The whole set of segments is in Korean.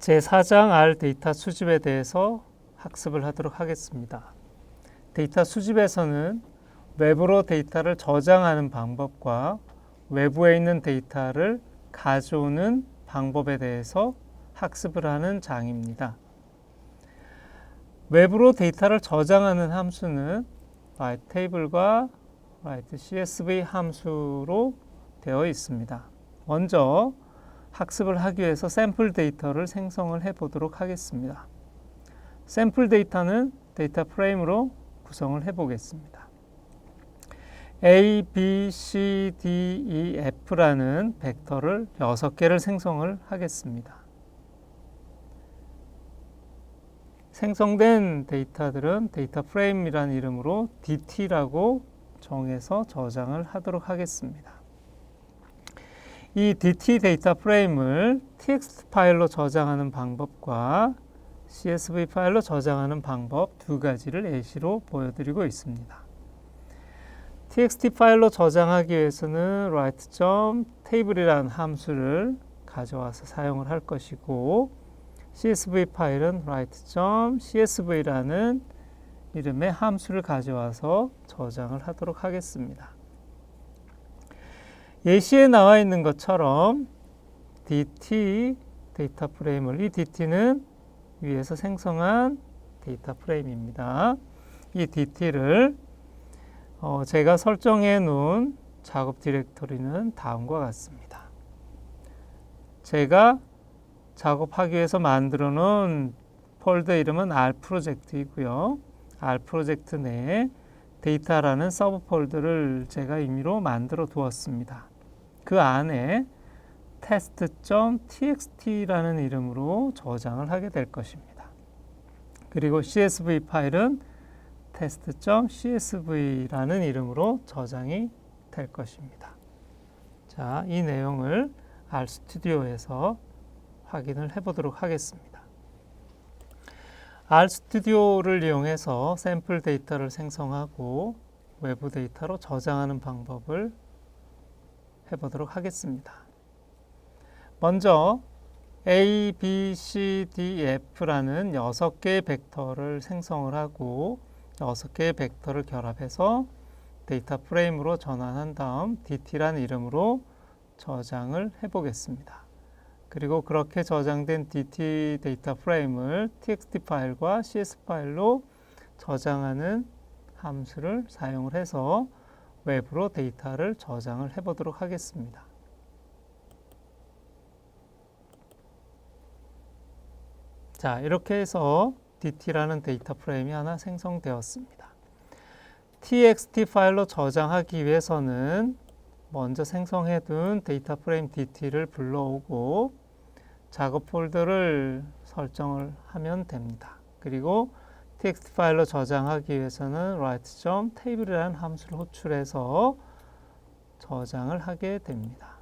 제4장 R 데이터 수집에 대해서 학습을 하도록 하겠습니다. 데이터 수집에서는 외부로 데이터를 저장하는 방법과 외부에 있는 데이터를 가져오는 방법에 대해서 학습을 하는 장입니다. 외부로 데이터를 저장하는 함수는 write table과 write csv 함수로 되어 있습니다. 먼저 학습을 하기 위해서 샘플 데이터를 생성을 해 보도록 하겠습니다. 샘플 데이터는 데이터 프레임으로 구성을 해 보겠습니다. A, B, C, D, E, F라는 벡터를 6개를 생성을 하겠습니다. 생성된 데이터들은 데이터 프레임이라는 이름으로 DT라고 정해서 저장을 하도록 하겠습니다. 이 DT 데이터 프레임을 TXT 파일로 저장하는 방법과 CSV 파일로 저장하는 방법 두 가지를 예시로 보여드리고 있습니다. TXT 파일로 저장하기 위해서는 write.table이라는 함수를 가져와서 사용을 할 것이고, CSV 파일은 write.csv라는 이름의 함수를 가져와서 저장을 하도록 하겠습니다. 예시에 나와 있는 것처럼 DT 데이터 프레임을, 이 DT는 위에서 생성한 데이터 프레임입니다. 이 DT를 제가 설정해 놓은 작업 디렉토리는 다음과 같습니다. 제가 작업하기 위해서 만들어 놓은 폴더 이름은 R 프로젝트이고요. R 프로젝트 내에 데이터라는 서브 폴더를 제가 임의로 만들어 두었습니다. 그 안에 test.txt라는 이름으로 저장을 하게 될 것입니다. 그리고 CSV 파일은 test.csv라는 이름으로 저장이 될 것입니다. 자, 이 내용을 RStudio에서 확인을 해보도록 하겠습니다. RStudio를 이용해서 샘플 데이터를 생성하고 외부 데이터로 저장하는 방법을 해보도록 하겠습니다. 먼저 A, B, C, D, F라는 6개의 벡터를 생성을 하고 6개의 벡터를 결합해서 데이터 프레임으로 전환한 다음 DT라는 이름으로 저장을 해보겠습니다. 그리고 그렇게 저장된 DT 데이터 프레임을 TXT 파일과 CS 파일로 저장하는 함수를 사용을 해서 외부로 데이터를 저장을 해보도록 하겠습니다. 자, 이렇게 해서 DT라는 데이터 프레임이 하나 생성되었습니다. TXT 파일로 저장하기 위해서는 먼저 생성해둔 데이터 프레임 DT를 불러오고 작업 폴더를 설정을 하면 됩니다. 그리고 TXT 파일로 저장하기 위해서는 write.table이라는 함수를 호출해서 저장을 하게 됩니다.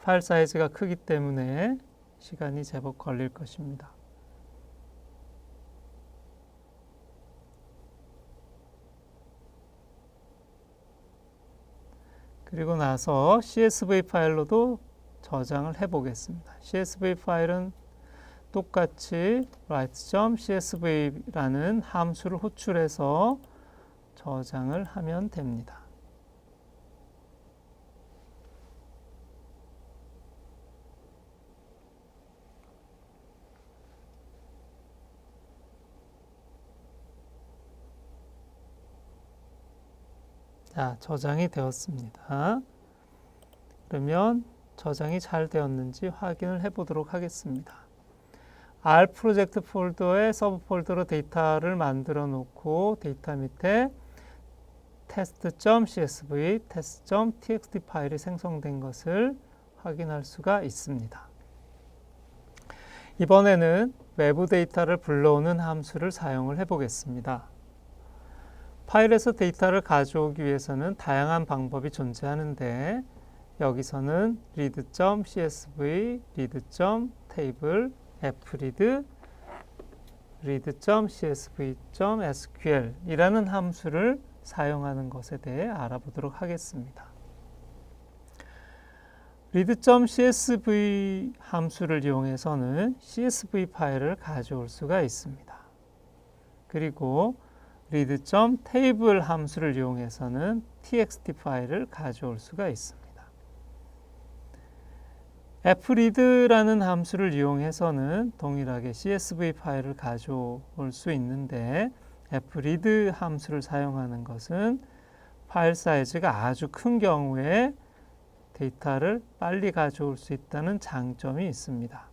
파일 사이즈가 크기 때문에 시간이 제법 걸릴 것입니다. 그리고 나서 CSV 파일로도 저장을 해 보겠습니다. CSV 파일은 똑같이 write.csv라는 함수를 호출해서 저장을 하면 됩니다. 자, 저장이 되었습니다. 그러면 저장이 잘 되었는지 확인을 해 보도록 하겠습니다. R 프로젝트 폴더에 서브 폴더로 데이터를 만들어 놓고 데이터 밑에 test.csv, test.txt 파일이 생성된 것을 확인할 수가 있습니다. 이번에는 외부 데이터를 불러오는 함수를 사용을 해 보겠습니다. 파일에서 데이터를 가져오기 위해서는 다양한 방법이 존재하는데 여기서는 read.csv, read.table, fread, read.csv.sql 이라는 함수를 사용하는 것에 대해 알아보도록 하겠습니다. read.csv 함수를 이용해서는 CSV 파일을 가져올 수가 있습니다. 그리고 read.table 함수를 이용해서는 txt 파일을 가져올 수가 있습니다. fread라는 함수를 이용해서는 동일하게 CSV 파일을 가져올 수 있는데 fread 함수를 사용하는 것은 파일 사이즈가 아주 큰 경우에 데이터를 빨리 가져올 수 있다는 장점이 있습니다.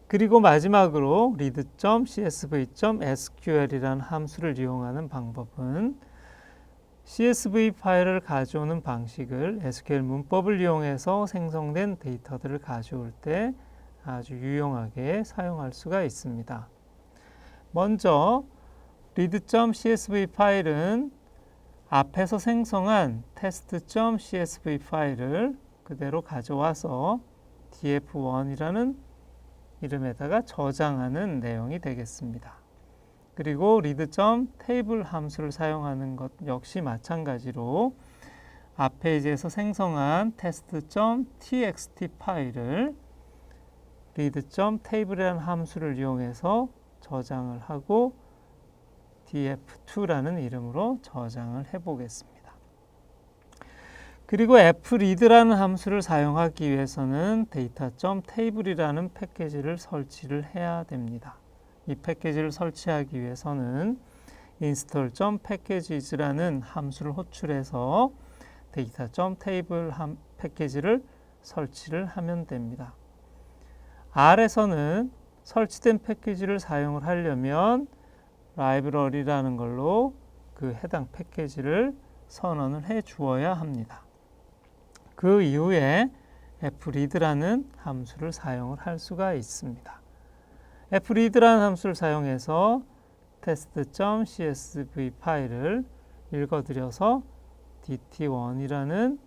그리고 마지막으로 read.csv.sql이라는 함수를 이용하는 방법은 CSV 파일을 가져오는 방식을 SQL 문법을 이용해서 생성된 데이터들을 가져올 때 아주 유용하게 사용할 수가 있습니다. 먼저 read.csv 파일은 앞에서 생성한 test.csv 파일을 그대로 가져와서 df1이라는 이름에다가 저장하는 내용이 되겠습니다. 그리고 read.table 함수를 사용하는 것 역시 마찬가지로 앞 페이지에서 생성한 test.txt 파일을 read.table이라는 함수를 이용해서 저장을 하고 df2라는 이름으로 저장을 해 보겠습니다. 그리고 fread라는 함수를 사용하기 위해서는 data.table이라는 패키지를 설치를 해야 됩니다. 이 패키지를 설치하기 위해서는 install.packages라는 함수를 호출해서 data.table 패키지를 설치를 하면 됩니다. R에서는 설치된 패키지를 사용을 하려면 library라는 걸로 그 해당 패키지를 선언을 해 주어야 합니다. 그 이후에 fread라는 함수를 사용을 할 수가 있습니다. fread라는 함수를 사용해서 test.csv 파일을 읽어들여서 dt1이라는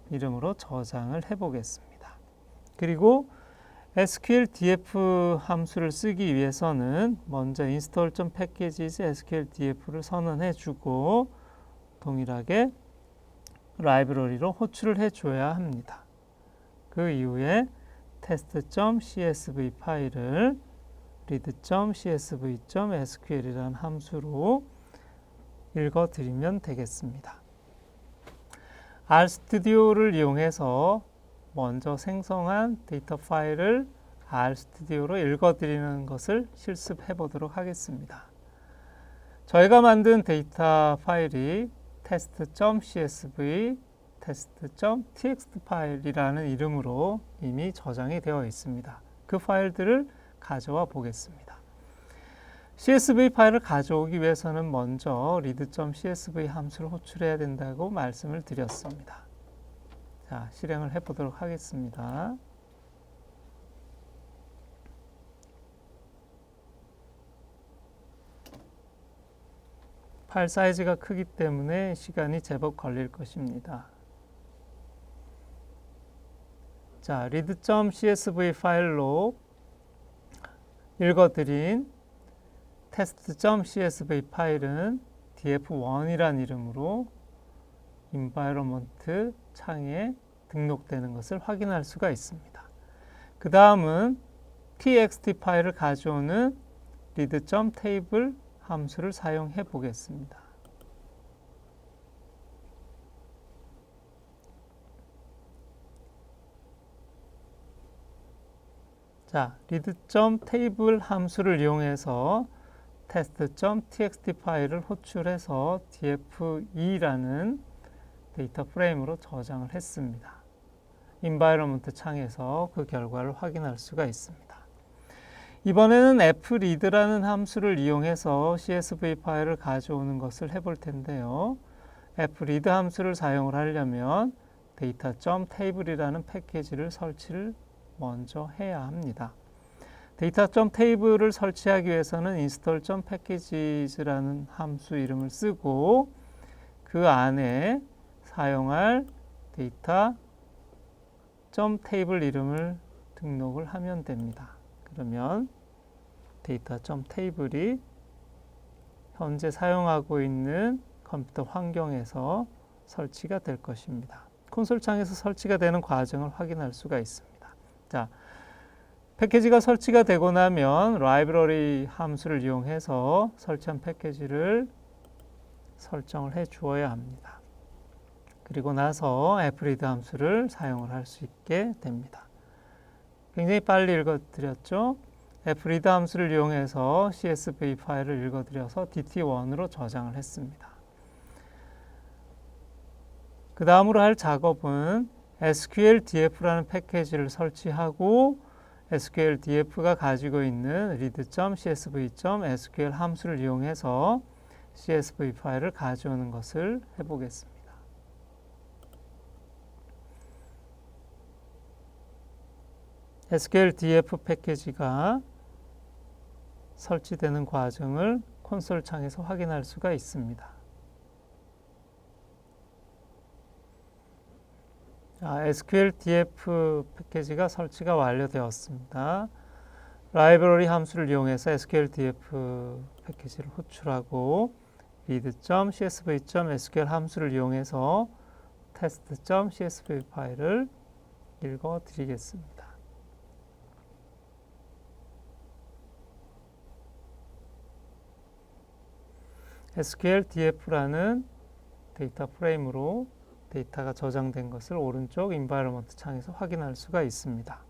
이름으로 저장을 해 보겠습니다. 그리고 sql.df 함수를 쓰기 위해서는 먼저 install.packages sql.df를 선언해 주고 동일하게 라이브러리로 호출을 해 줘야 합니다. 그 이후에 test.csv 파일을 read.csv.sql이라는 함수로 읽어드리면 되겠습니다. RStudio를 이용해서 먼저 생성한 데이터 파일을 RStudio로 읽어드리는 것을 실습해 보도록 하겠습니다. 저희가 만든 데이터 파일이 test.csv, test.txt 파일이라는 이름으로 이미 저장이 되어 있습니다. 그 파일들을 가져와 보겠습니다. CSV 파일을 가져오기 위해서는 먼저 read.csv 함수를 호출해야 된다고 말씀을 드렸습니다. 자, 실행을 해 보도록 하겠습니다. 파일 사이즈가 크기 때문에 시간이 제법 걸릴 것입니다. 자, read.csv 파일로 읽어드린 test.csv 파일은 df1이라는 이름으로 environment 창에 등록되는 것을 확인할 수가 있습니다. 그 다음은 txt 파일을 가져오는 read.table 함수를 사용해 보겠습니다. 자, read.table 함수를 이용해서 test.txt 파일을 호출해서 df2라는 데이터 프레임으로 저장을 했습니다. environment 창에서 그 결과를 확인할 수가 있습니다. 이번에는 fread라는 함수를 이용해서 CSV 파일을 가져오는 것을 해볼 텐데요. fread 함수를 사용을 하려면 data.table이라는 패키지를 설치를 먼저 해야 합니다. data.table을 설치하기 위해서는 install.packages라는 함수 이름을 쓰고 그 안에 사용할 data.table 이름을 등록을 하면 됩니다. 그러면 data.table이 현재 사용하고 있는 컴퓨터 환경에서 설치가 될 것입니다. 콘솔 창에서 설치가 되는 과정을 확인할 수가 있습니다. 자, 패키지가 설치가 되고 나면 라이브러리 함수를 이용해서 설치한 패키지를 설정을 해 주어야 합니다. 그리고 나서 fread 함수를 사용을 할 수 있게 됩니다. 굉장히 빨리 읽어드렸죠? fread 함수를 이용해서 CSV 파일을 읽어드려서 DT1으로 저장을 했습니다. 그 다음으로 할 작업은 SQLDF라는 패키지를 설치하고 SQLDF가 가지고 있는 read.csv.sql 함수를 이용해서 CSV 파일을 가져오는 것을 해보겠습니다. SQLDF 패키지가 설치되는 과정을 콘솔 창에서 확인할 수가 있습니다. SQLDF 패키지가 설치가 완료되었습니다. 라이브러리 함수를 이용해서 SQLDF 패키지를 호출하고 read.csv.sql 함수를 이용해서 test.csv 파일을 읽어 드리겠습니다. SQLDF라는 데이터 프레임으로 데이터가 저장된 것을 오른쪽 environment 창에서 확인할 수가 있습니다.